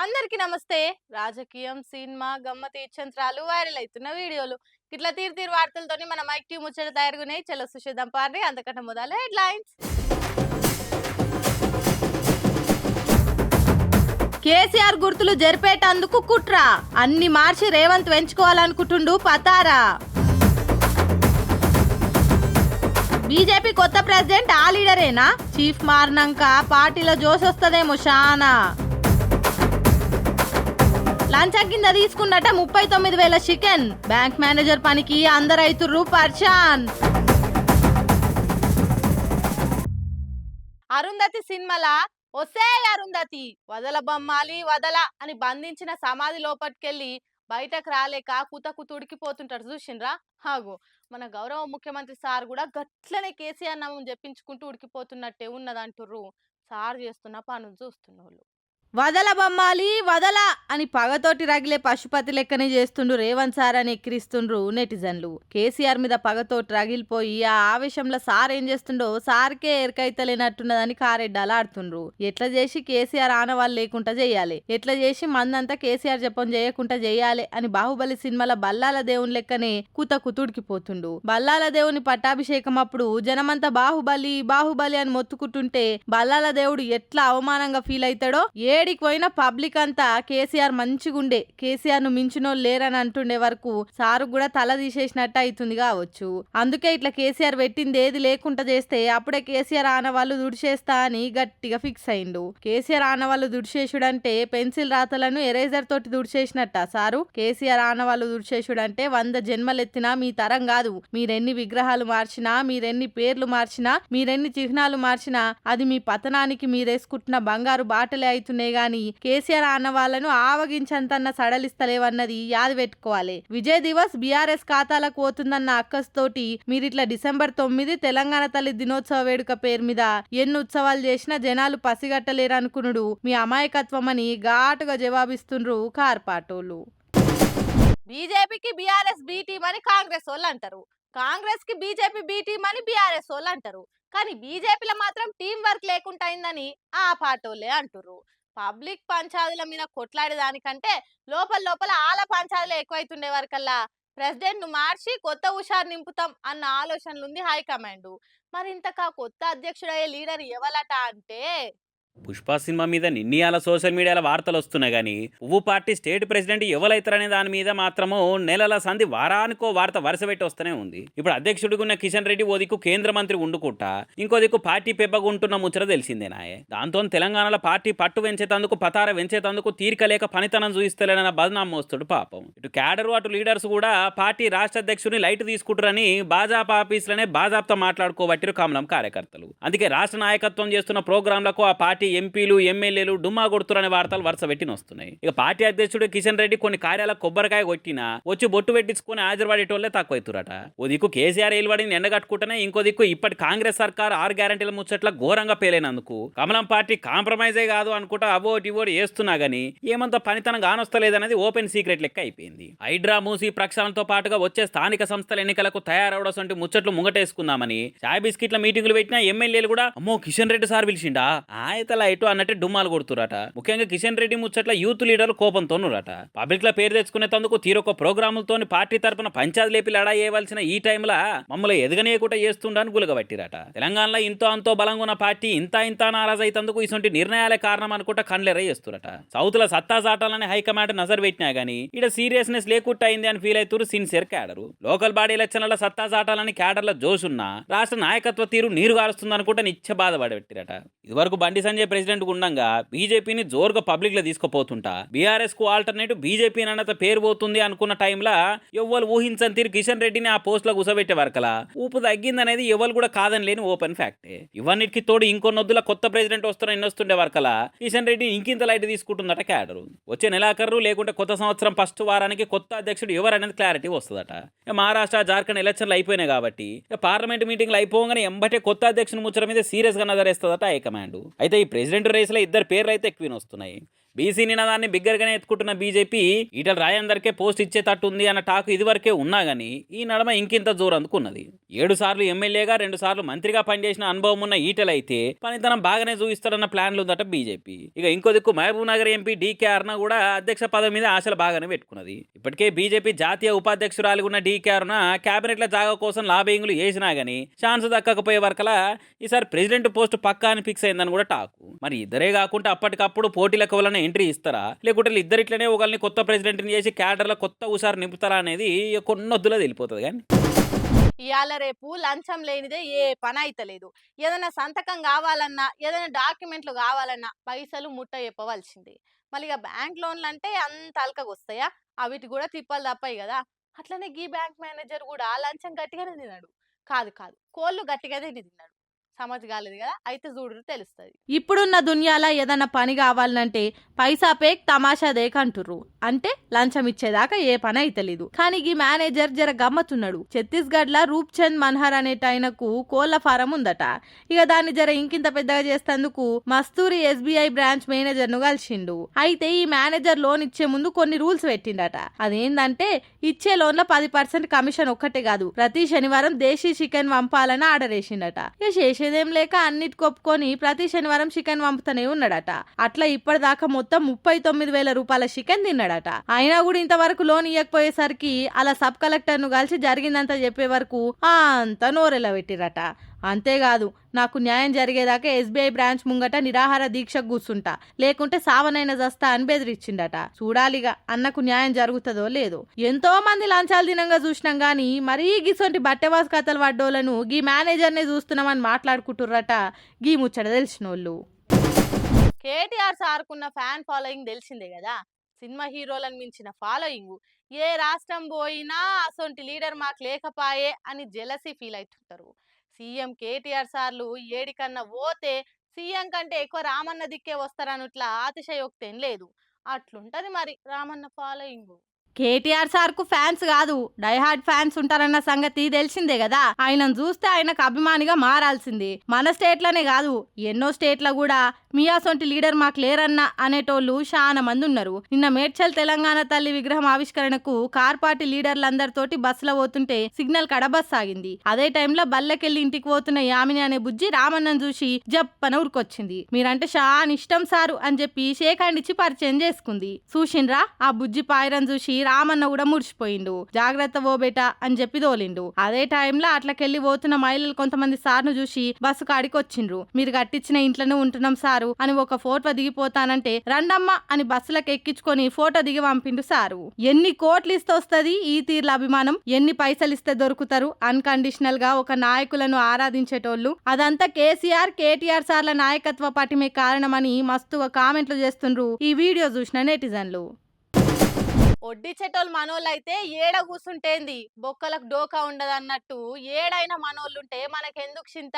అందరికీ నమస్తే. రాజకీయం, సినిమా, గమ్మత్ ఇచ్చంత్రాలు, వైరల్ అవుతున్న వీడియోలు ఇట్లా తీరు తీరు వార్తలతోని మన మైక్ టీం ముచ్చట తయారుగున్నాయి. చలో సుషేద్దాం పార్ని. అంతకంటే మొదలు హెడ్లైన్స్. కేసీఆర్ గుర్తులు జరిపేటందుకు కుట్ర, అన్ని మార్చి రేవంత్ వెంచుకోవాలనుకుంటుండు పతారా. బీజేపీ కొత్త ప్రెసిడెంట్ ఆ లీడరేనా? చీఫ్ మారినాక పార్టీలో జోష్ వస్తదేమో షానా. లంచం కింద తీసుకున్నట 39,000 చికెన్. బ్యాంక్ మేనేజర్ పనికి అందరైతుర్రు పర్చాన్. అరుంధతి సినిమాల ఒసే అరుంధతి వదల బొమ్మాలి వదల అని బంధించిన సమాధి లోపటికెళ్ళి బయటకు రాలేక కుతకు తుడికిపోతుంటారు చూసిండ్రా. హాగో మన గౌరవ ముఖ్యమంత్రి సార్ కూడా గట్లనే కేసీఆర్ నామం చెప్పించుకుంటూ ఉడికిపోతున్నట్టే ఉన్నదంటుర్రు సార్ చేస్తున్న పనులు చూస్తున్న వాళ్ళు. వదల బొమ్మాలి వదల అని పగతోటి రగిలే పశుపతి లెక్కనే చేస్తుండ్రు రేవంత్ సార్ అని ఎక్కిరిస్తుండ్రు నెటిజన్లు. కేసీఆర్ మీద పగతోటి రగిలిపోయి ఆ ఆవేశంలో సార్ ఏం చేస్తుండో సార్కే ఎరకైతలేనట్టున్నదని కారెడ్డాలు ఆడుతుండ్రు. ఎట్లా చేసి కేసీఆర్ ఆనవాళ్ళు లేకుండా చెయ్యాలి, ఎట్లా చేసి మందంతా కేసీఆర్ జపం చేయకుండా చెయ్యాలి అని బాహుబలి సినిమాల బల్లాల దేవుని లెక్కనే కుతకు తుడికిపోతుండు. బల్లాల దేవుని పట్టాభిషేకం అప్పుడు జనమంతా బాహుబలి బాహుబలి అని మొత్తుకుంటుంటే బల్లాల దేవుడు ఎట్లా అవమానంగా ఫీల్ అవుతాడో ఏడికి పోయిన పబ్లిక్ అంతా కేసీఆర్ మంచిగుండే, కేసీఆర్ ను మించినోళ్ళు లేరని అంటుండే వరకు సారు కూడా తల తీసేసినట్టు అవుతుంది కావచ్చు. అందుకే ఇట్లా కేసీఆర్ పెట్టింది ఏది లేకుండా చేస్తే అప్పుడే కేసీఆర్ ఆనవాళ్ళు దుడిచేస్తా అని గట్టిగా ఫిక్స్ అయిండు. కేసీఆర్ ఆనవాళ్ళు దుడిచేసుడంటే పెన్సిల్ రాతలను ఎరేజర్ తోటి దుడిచేసినట్ట సారు. కేసీఆర్ ఆనవాళ్ళు దుడిచేసుడంటే 100 జన్మలెత్తినా మీ తరం కాదు. మీరెన్ని విగ్రహాలు మార్చినా, మీరెన్ని పేర్లు మార్చినా, మీరెన్ని చిహ్నాలు మార్చినా అది మీ పతనానికి మీరేసుకుంటున్న బంగారు బాటలే అవుతున్నాయి గాని కేసీఆర్ అన్న వాళ్ళను ఆవగించంతన్న సడలిస్తలేవన్నది యాద పెట్టుకోవాలి. విజయ్ దివస్ బీఆర్ఎస్ ఖాతాలకు పోతుందన్న అక్కస్తోటి మీరిట్లా December 9 తెలంగాణ తల్లి దినోత్సవ వేడుక పేరు మీద ఎన్ని ఉత్సవాలు చేసినా జనాలు పసిగట్టలేరనుకునుడు మీ అమాయకత్వం అని ఘాటుగా జవాబిస్తుండ్రు కార్పాటోలు. బీజేపీకి బీఆర్ఎస్ బీ టీం అని కాంగ్రెస్ వాళ్ళు అంటారు, కాంగ్రెస్ కి బీజేపీ బీ టీం అని బీఆర్ఎస్ వాళ్ళు అంటారు. కానీ బీజేపీలో మాత్రం టీం వర్క్ లేకుండా అయిందని ఆ పాటోళ్ళే అంటుర్రు. పబ్లిక్ పంచాయతీల మీద కొట్లాడే దానికంటే లోపల లోపల ఆల పంచాయతీలు ఎక్కువైతుండే వరకల్లా ప్రెసిడెంట్ ను మార్చి కొత్త హుషారు నింపుతాం అన్న ఆలోచనలుంది హైకమాండ్. మరి ఇంతకా కొత్త అధ్యక్షుడయ్యే లీడర్ ఎవలట అంటే పుష్ప సినిమా మీద నిన్నీయాల సోషల్ మీడియాలో వార్తలు వస్తున్నాయి కానీ పువ్వు పార్టీ స్టేట్ ప్రెసిడెంట్ ఎవరైతారనే దాని మీద మాత్రము నెలల సంధి వారానికో వార్త వరుస పెట్టి వస్తూనే ఉంది. ఇప్పుడు అధ్యక్షుడిగా ఉన్న కిషన్ రెడ్డి ఓ దిక్కు కేంద్ర మంత్రి ఉండుకుంటా ఇంకో దిక్కు పార్టీ పెబ్బగుంటున్న ముచ్చట తెలిసిందేనాయే. దాంతో తెలంగాణలో పార్టీ పట్టు పెంచేతందుకు పతార పెంచేతందుకు తీరికలేక పనితనం చూయిస్తలేనన్న బదనాం మోస్తుడు పాపం. ఇటు క్యాడరు అటు లీడర్స్ కూడా పార్టీ రాష్ట్ర అధ్యక్షుడిని లైట్ తీసుకుంటారని భాజపా ఆఫీసులోనే బాజాప్తో మాట్లాడుకోబట్టిరు కమలం కార్యకర్తలు. అందుకే రాష్ట్ర నాయకత్వం చేస్తున్న ప్రోగ్రాంలకు ఆ పార్టీ ఎంపీలు ఎమ్మెల్యేలు డుమ్మా కొడుతురనే వార్తలు వరుస పెట్టిన వస్తున్నాయి. ఇక పార్టీ అధ్యక్షుడు కిషన్ రెడ్డి కొన్ని కార్యాలకు కొబ్బరికాయ కొట్టినా వచ్చి బొట్టు పెట్టించుకుని హాజరుపడేటోళ్లే తక్కువైతురట. ఓ దిక్కు కేసీఆర్ ఏలుబడిని ఎండగట్టుకుంటేనే ఇంకో దిక్కు ఇప్పటి కాంగ్రెస్ సర్కార్ 6 గ్యారంటీల ముచ్చట్ల ఘోరంగా పేలైనందుకు కమలం పార్టీ కాంప్రమైజే కాదు అనుకుంటా అవోటి ఇవోటి వేస్తున్నా గానీ ఏమంత పనితనం కానొస్తలేదనేది ఓపెన్ సీక్రెట్ లెక్క అయిపోయింది. హైడ్రా మూసి ప్రక్షాళనతో పాటుగా వచ్చే స్థానిక సంస్థల ఎన్నికలకు తయారవడం వంటి ముచ్చట్లు ముంగటేసుకుందామని చాయ్ బిస్కెట్ల మీటింగులు పెట్టిన ఎమ్మెల్యేలు కూడా అమ్మో కిషన్ రెడ్డి సార్ పిలిచిండా ఆయతల ఇటు అన్నట్టు డుమ్మాలు కొడుతురట. ముఖ్యంగా కిషన్ రెడ్డి ముచ్చట్ల యూత్ లీడర్లు కోపంతోనురట. పబ్లిక్ లో పేరు తెచ్చుకునేందుకు తీరొక ప్రోగ్రాములతో పార్టీ తరపున పంచాయతీ లేపి లడా చేయవలసిన ఈ టైంలో మమ్మల్ని ఎదగనీయకుండా చేస్తుండని గులగబట్టిరట. తెలంగాణలో ఇంతో అంతో బలంగా ఉన్న పార్టీ ఇంత నారాజైతందుకు ఇటువంటి నిర్ణయాలే కారణం అనుకుంటా కన్లెర్ర చేస్తురట. సౌత్ లో సత్తా చాటాలని హైకమాండ్ నజర్ పెట్టినా గానీ ఇక్కడ సీరియస్నెస్ లేకుండా అయింది అని ఫీల్ అవుతారు సిన్సియర్ క్యాడరు. లోకల్ బాడీ ఎలక్షన్ల సత్తా చాటాలని క్యాడర్ల జోషున్నా రాష్ట్ర నాయకత్వ తీరు నీరు గారుస్తుంది అనుకుంటే నిత్య బాధపడబెట్టిరట. ఇదివరకు బండి సంజయ్ ప్రెసిడెంట్ ఉండగా బీజేపీని జోరుగా పబ్లిక్ లో తీసుకుపోతుంటా బీఆర్ఎస్ కు ఆల్టర్నేటివ్ బీజేపీ అన్నత పేరు పోతుంది అనుకున్న టైంలో ఎవ్వరు ఊహించని తీరు కిషన్ రెడ్డిని ఆ పోస్ట్ లో కూసబెట్టే వరకలా ఊపు తగ్గిందనేది ఎవరు కూడా కాదని లేని ఓపెన్ ఫ్యాక్టే. ఇవన్నిటికి తోడు ఇంకొన్నొద్దుల కొత్త ప్రెసిడెంట్ వస్తున్న వరకలా కిషన్ రెడ్డి ఇంకింత లైట్ తీసుకుంటుందట క్యాడరు. వచ్చే నెలాఖరు లేకుంటే కొత్త సంవత్సరం ఫస్ట్ వారానికి కొత్త అధ్యక్షుడు ఎవరనేది క్లారిటీ వస్తుందట. మహారాష్ట్ర జార్ఖండ్ ఎలక్షన్లు అయిపోయినాయి కాబట్టి పార్లమెంట్ మీటింగ్లు అయిపోగానే ఎంబటే కొత్త అధ్యక్షుని ముచ్చట మీద సీరియస్ గా నజరేస్తుందట హైకమాండ్. అయితే ఈ ప్రెసిడెంట్ రేసులో 2 పేర్లు అయితే ఎక్కువ వస్తున్నాయి. బీసీ నినాదాన్ని బిగ్గరగానే ఎత్తుకుంటున్న బీజేపీ ఈటల రాజేందర్కే పోస్ట్ ఇచ్చేటట్టు ఉంది అన్న టాక్ ఇదివరకే ఉన్నా గానీ ఈ నడమ ఇంకింత జోరు అందుకున్నది. 7 సార్లు ఎమ్మెల్యేగా 2 సార్లు మంత్రిగా పనిచేసిన అనుభవం ఉన్న ఈటల అయితే పనితనం బాగానే చూపిస్తారన్న ప్లాన్లు ఉందట బీజేపీ. ఇక ఇంకో దిక్కు మహబూబ్ నగర్ ఎంపీ డీకే అరుణ కూడా అధ్యక్ష పదవి మీద ఆశలు బాగానే పెట్టుకున్నది. ఇప్పటికే బీజేపీ జాతీయ ఉపాధ్యక్షురాలు ఉన్న డీకే అరుణ కేబినెట్ల జాగా కోసం లాబింగ్లు చేసినా గానీ ఛాన్స్ దక్కకపోయే వరకలా ఈసారి ప్రెసిడెంట్ పోస్ట్ పక్కా అని ఫిక్స్ అయిందని కూడా టాకు. మరి ఇద్దరే కాకుండా అప్పటికప్పుడు పోటీలకు వలన ఎంట్రీ ఇస్తారా, లేకుంటే ఇద్దరిట్లనే ఒకరిని కొత్త ప్రెసిడెంట్ని చేసి క్యాడర్ల కొత్త హుషారు నింపుతారా అనేది కొన్నొద్దులో తెలిపోతుంది. కానీ ఇవాళ రేపు లంచం లేనిదే ఏ పని అయితలేదు. ఏదైనా సంతకం కావాలన్నా, ఏదైనా డాక్యుమెంట్లు కావాలన్నా పైసలు ముట్ట చెప్పవలసింది. మళ్ళీ ఇక బ్యాంక్ లోన్లు అంటే అంత అలకగా వస్తాయా, అవిటి కూడా తిప్పలు తప్పాయి కదా. అట్లనే గీ బ్యాంక్ మేనేజర్ కూడా లంచం గట్టిగానే తిన్నాడు. కాదు కాదు, కోళ్ళు గట్టిగానే తిన్నాడు. సమజ్ కాలేదు కదా, అయితే చూడు తెలుస్తుంది. ఇప్పుడున్న దునియాలో ఏదైనా పని కావాలంటే పైసా పేక్ తమాషా దేక్ అంటుర్రు. అంటే లంచం ఇచ్చేదాకా ఏ పని అయితలేదు. కానీ ఈ మేనేజర్ జర గమ్మతున్నాడు. ఛత్తీస్గఢ్ లా రూప్ చంద్ మన్హర్ అనేట ఆయనకు కోళ్ల ఫారం ఉందట. ఇక దాన్ని జర ఇంకింత పెద్దగా చేస్తేందుకు మస్తూరి ఎస్బీఐ బ్రాంచ్ మేనేజర్ ను కలిసిండు. అయితే ఈ మేనేజర్ లోన్ ఇచ్చే ముందు కొన్ని రూల్స్ పెట్టిండట. అదేంటంటే ఇచ్చే లోన్ లో 10% కమిషన్ ఒక్కటే కాదు, ప్రతి శనివారం దేశీ చికెన్ పంపాలని ఆర్డర్ వేసిండట. ఇక చేసేదేం లేక అన్నిటికి ఒప్పుకొని ప్రతి శనివారం చికెన్ పంపుతూనే ఉన్నాడట. అట్లా ఇప్పటిదాకా మొత్తం 39,000 రూపాయల చికెన్ తిన్నాడట. అయినా కూడా ఇంతవరకు లోన్ ఇవ్వకపోయేసరికి అలా సబ్ కలెక్టర్ ను కలిసి జరిగిందంతా చెప్పే వరకు అంతా నోరెలా పెట్టిరట. అంతేకాదు, నాకు న్యాయం జరిగేదాకా ఎస్బీఐ బ్రాంచ్ ముంగట నిరాహార దీక్ష కూర్చుంటా, లేకుంటే సావనైనా జస్తా అని బెదిరించిండట. చూడాలిగా అన్నకు న్యాయం జరుగుతుందో లేదో. ఎంతో మంది లంచాలు దినంగా చూసినాం గానీ మరీ గిసొంటి బట్టెవాస్ కథలు పడ్డోళ్లను గీ మేనేజర్నే చూస్తున్నామని మాట్లాడుకుంటుర్రట గీ ముచ్చట తెలిసినోళ్ళు. కేటీఆర్ సార్కున్న ఫ్యాన్ ఫాలోయింగ్ తెలిసిందే కదా. సినిమా హీరోలను మించిన ఫాలోయింగ్. ఏ రాష్ట్రం పోయినా అసొంటి లీడర్ మాకు లేకపాయే అని జెలసీ ఫీల్ అవుతుంటారు. సీఎం కేటీఆర్ సార్లు ఏడికన్నా పోతే సీఎం కంటే ఎక్కువ రామన్న దిక్కే వస్తారనుట్లా అతిశయోక్తి ఏం లేదు. అట్లుంటది మరి రామన్న ఫాలోయింగ్. కేటీఆర్ సార్ కు ఫ్యాన్స్ కాదు, డైహార్డ్ ఫ్యాన్స్ ఉంటారన్న సంగతి తెలిసిందే కదా. ఆయనను చూస్తే ఆయనకు అభిమానిగా మారాల్సిందే. మన స్టేట్ లోనే కాదు, ఎన్నో స్టేట్ల కూడా మియాసొంటి లీడర్ మాకు లేరన్న అనేటోళ్ళు చాలా మంది ఉన్నారు. నిన్న మేడ్చల్ తెలంగాణ తల్లి విగ్రహం ఆవిష్కరణకు కార్ పార్టీ లీడర్లందరితోటి బస్సులో పోతుంటే సిగ్నల్ కడ బస్ ఆగింది. అదే టైంలో బల్లెకెళ్ళి ఇంటికి పోతున్న యామిని అనే బుజ్జి రామన్నను చూసి జప్పన ఉరికొచ్చింది. మీరంటే చాలా ఇష్టం సారు అని చెప్పి షేక్ హ్యాండ్ ఇచ్చి పరిచయం చేసుకుంది. చూసిండ్రా, ఆ బుజ్జి పాయరం చూసి రామన్న కూడా ముడిచిపోయిండు. జాగ్రత్త ఓ బేటా అని చెప్పి తోలిండు. అదే టైంలో అట్లకెళ్లి పోతున్న మహిళలు కొంతమంది సార్ను చూసి బస్సు కాడికి వచ్చిండ్రు. మీరు కట్టించిన ఇంట్లోనే ఉంటున్నాం సారు అని ఒక ఫోటో దిగిపోతానంటే రండమ్మ అని బస్సులకు ఎక్కించుకొని ఫోటో దిగి పంపిండు సారు. ఎన్ని కోట్లు ఇస్తే వస్తుంది ఈ తీర్ల అభిమానం, ఎన్ని పైసలు ఇస్తే దొరుకుతారు అన్కండిషనల్ గా ఒక నాయకులను ఆరాధించేటోళ్ళు. అదంతా కేసీఆర్ కేటీఆర్ సార్ల నాయకత్వ పటిమే కారణమని మస్తుగా కామెంట్లు చేస్తుండ్రు ఈ వీడియో చూసిన నెటిజన్లు. ఒడ్డిచెటోళ్ళు మనోళ్ళైతే ఏడ కూసుంటేంది, బొక్కలకు డోకా ఉండదన్నట్టు ఏడైనా మనోళ్ళుంటే మనకెందుకు చింత.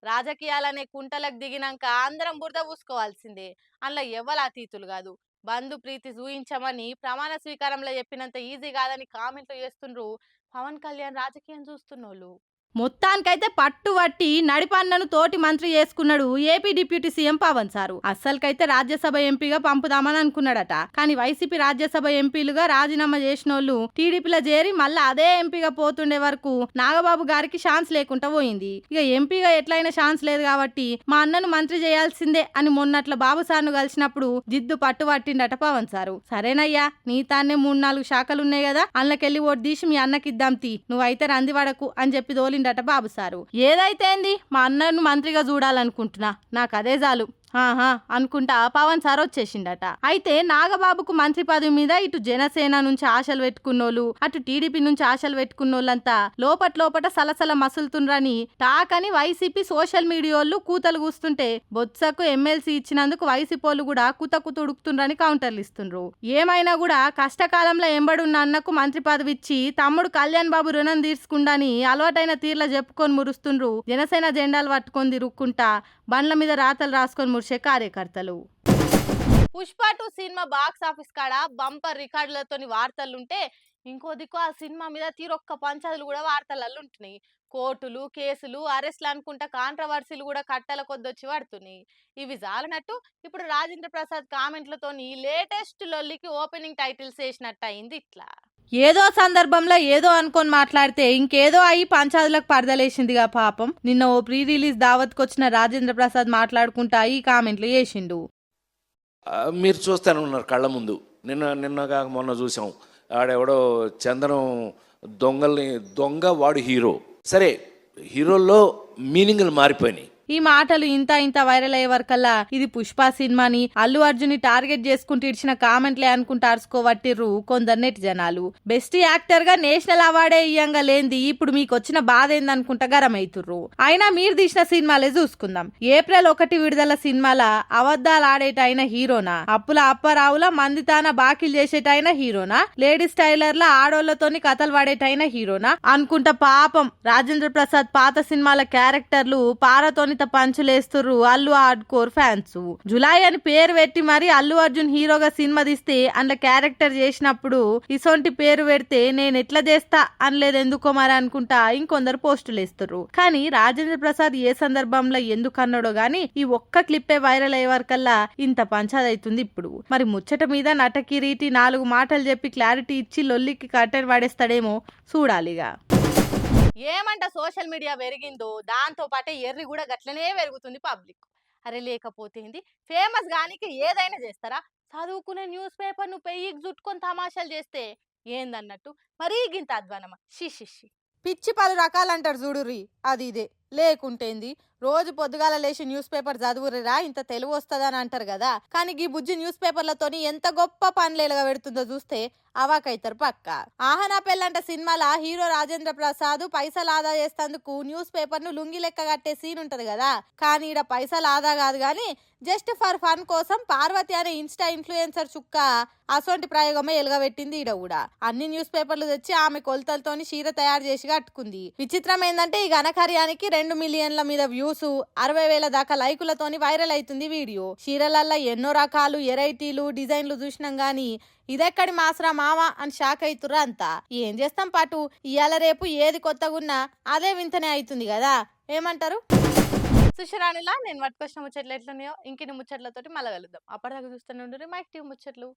రాజకీయాలనే కుంటలకు దిగినాక అందరం బురద పూసుకోవాల్సిందే. అందులో ఎవ్వరు అతీతులు కాదు. బంధు ప్రీతి చూయించమని ప్రమాణ స్వీకారంలో చెప్పినంత ఈజీ కాదని కామెంట్లు చేస్తుండ్రు పవన్ కళ్యాణ్ రాజకీయం చూస్తున్నోళ్ళు. మొత్తానికైతే పట్టుబట్టి నడిపన్నను తోటి మంత్రి చేసుకున్నాడు AP deputy CM Pawan sir. అస్సలకైతే రాజ్యసభ ఎంపీగా పంపుదామని అనుకున్నాడట. కానీ వైసీపీ రాజ్యసభ ఎంపీలుగా రాజీనామా చేసినోళ్ళు టీడీపీలో చేరి మళ్ళీ అదే ఎంపీగా పోతుండే వరకు నాగబాబు గారికి ఛాన్స్ లేకుండా పోయింది. ఇక ఎంపీగా ఎట్లయినా ఛాన్స్ లేదు కాబట్టి మా అన్నను మంత్రి చేయాల్సిందే అని మొన్నట్ల బాబు సార్ను కలిసినప్పుడు జిద్దు పట్టుబట్టిండట పవన్ సారు. సరేనయ్యా, నీ తాన్నే 3-4 శాఖలున్నాయి కదా, అందులోకెళ్ళి ఓటు తీసి మీ అన్నకిద్దాం తీ, నువ్వైతే రందివాడకు అని చెప్పి తోలి బాబు సారు. ఏదైతే మా అన్నను మంత్రిగా చూడాలనుకుంటున్నా, నాకు అదే చాలు అనుకుంటా పవన్ సార్ వచ్చేసిండట. అయితే నాగబాబుకు మంత్రి పదవి మీద ఇటు జనసేన నుంచి ఆశలు పెట్టుకున్నోళ్ళు, అటు టీడీపీ నుంచి ఆశలు పెట్టుకున్నోళ్ళంతా లోపట సలసల మసులుతుండ్రని టాకని వైసీపీ సోషల్ మీడియాలు కూతలు కూస్తుంటే బొత్సకు ఎమ్మెల్సీ ఇచ్చినందుకు వైసీపోళ్ళు కూడా కుత ఉడుకుతుండ్రని కౌంటర్లు ఇస్తుండ్రు. ఏమైనా కూడా కష్టకాలంలో ఎంబడున్న అన్నకు మంత్రి పదవి ఇచ్చి తమ్ముడు కళ్యాణ్ బాబు రుణం తీర్చుకుండాని అలవాటైన తీర్ల చెప్పుకొని మురుస్తుండ్రు జనసేన జెండాలు పట్టుకొని తిరుక్కుంటా బండ్ల మీద రాతలు రాసుకొని మురిసే కార్యకర్తలు. పుష్ప 2 సినిమా బాక్స్ ఆఫీస్ కాడ బంపర్ రికార్డులతోని వార్తలుంటే ఇంకో దిక్కు ఆ సినిమా మీద తీరొక్క పంచాదులు కూడా వార్తలలో ఉంటున్నాయి. కోర్టులు కేసులు అరెస్ట్లు అనుకుంటా కాంట్రవర్సీలు కూడా కట్టల కొద్దొచ్చి పడుతున్నాయి. ఇవి జాలనట్టు ఇప్పుడు రాజేంద్ర ప్రసాద్ కామెంట్లతోని లేటెస్ట్ లొల్లికి ఓపెనింగ్ టైటిల్స్ వేసినట్టు అయింది. ఇట్లా ఏదో సందర్భంలో ఏదో అనుకొని మాట్లాడితే ఇంకేదో అయ్యి పంచాదులకు పరదలేసిందిగా పాపం. నిన్న ఓ ప్రీ రిలీజ్ దావత్కి వచ్చిన రాజేంద్ర ప్రసాద్ మాట్లాడుకుంటా ఈ కామెంట్లు చేసిండు. మీరు చూస్తూనే ఉన్నారు కళ్ళ ముందు. నిన్నగా మొన్న చూసాం, ఆడెవడో చందనం దొంగ వాడు హీరో. సరే, హీరోల్లో మీనింగ్లు మారిపోయినాయి. ఈ మాటలు ఇంత వైరల్ అయ్యే వరకల్లా ఇది పుష్ప సినిమాని అల్లు అర్జున్ ని టార్గెట్ చేసుకుంటూ ఇచ్చిన కామెంట్లే అనుకుంటూ అరుచుకోవట్టిర్రు కొందరు నెట్ జనాలు. బెస్ట్ యాక్టర్ గా నేషనల్ అవార్డే ఇయ్యంగా లేంది ఇప్పుడు మీకు వచ్చిన బాధ ఏందనుకుంటా గరమైతుర్రు. అయినా మీరు తీసిన సినిమాలే చూసుకుందాం. April 1 విడుదల సినిమాల అబద్ధాలు ఆడేటైన హీరోనా, అప్పుల అప్పారావుల మందితాన బాకీలు చేసేటైన హీరోనా, లేడీస్ టైలర్ల ఆడోళ్లతోని కథలు పడేటైన హీరోనా అనుకుంటా పాపం రాజేంద్ర ప్రసాద్ పాత సినిమాల క్యారెక్టర్లు పారతోని పంచులేస్తుర్రు Allu hardcore fans. Julayi అని పేరు పెట్టి మరి అల్లు అర్జున్ హీరోగా సినిమా తీస్తే అందులో క్యారెక్టర్ చేసినప్పుడు ఇసొంటి పేరు పెడితే నేను ఎట్లా చేస్తా అనలేదు ఎందుకో మరి అనుకుంటా ఇంకొందరు పోస్టులు వేస్తుర్రు. కానీ రాజేంద్ర ప్రసాద్ ఏ సందర్భంలో ఎందుకు అన్నాడో గానీ ఈ ఒక్క క్లిప్పే వైరల్ అయ్యే వరకల్లా ఇంత పంచాదైతుంది ఇప్పుడు. మరి ముచ్చట మీద నటకిరీటి 4 మాటలు చెప్పి క్లారిటీ ఇచ్చి లొల్లికి కట్టెన్ పడేస్తాడేమో చూడాలిగా. ఏమంట సోషల్ మీడియా పెరిగిందో దాంతో పాటే ఎర్రి కూడా గట్లనే పెరుగుతుంది పబ్లిక్. అరే లేకపోతే ఏంది, ఫేమస్ గానికి ఏదైనా చేస్తారా? చదువుకునే న్యూస్ పేపర్ ను పెయ్యికి చుట్టుకొని తమాషాలు చేస్తే ఏందన్నట్టు మరీ గింత అధ్వానమా? షిషిషి పిచ్చి పలు రకాలంటారు చూడుర్రి, అది ఇదే. లేకుంటేంది, రోజు పొద్దుగాల లేచి న్యూస్ పేపర్ చదువురిరా ఇంత తెలివి వస్తుందని అంటారు కదా. కానీ ఈ బుజ్జి న్యూస్ పేపర్లతోని ఎంత గొప్ప పనులేలుగా పెడుతుందో చూస్తే అవాకైతారు పక్క. ఆహనా పెళ్ళంట సినిమాల హీరో రాజేంద్ర ప్రసాద్ పైసలు ఆదా చేస్తేందుకు న్యూస్ పేపర్ ను లుంగి లెక్క కట్టే సీన్ ఉంటది కదా. కానీ ఈడ పైసలు ఆదా కాదు గాని జస్ట్ ఫర్ ఫన్ కోసం పార్వతి అనే ఇన్స్టా ఇన్ఫ్లుయెన్సర్ చుక్క అసొంటి ప్రయోగమే ఎలుగబెట్టింది. ఈడ కూడా అన్ని న్యూస్ పేపర్లు తెచ్చి ఆమె కొలతలతోని చీర తయారు చేసి కట్టుకుంది. విచిత్రం ఏంటంటే ఈ ఘనకార్యానికి 2 మిలియన్ల మీద వ్యూస్, 60,000 దాకా లైకులతోని వైరల్ అవుతుంది వీడియో. చీరలల్లో ఎన్నో రకాలు వెరైటీలు డిజైన్లు చూసినాం గానీ ఇదెక్కడి మాసరా మావా అని షాక్ అవుతుర్రా అంతా. ఏం చేస్తాం పాటు, ఇవాళ రేపు ఏది కొత్తగా ఉన్నా అదే వింతనే అవుతుంది కదా. ఏమంటారు? సుషరానిలా నేను పట్టుకొచ్చిన ముచ్చట్లు ఎట్లున్నాయో ఇంకిన్ని ముచ్చట్లతోటి మళ్ళీ కలుద్దాం. అప్పటిదాకా చూస్తూనే ఉండు మైక్ టీవీ ముచ్చట్లు.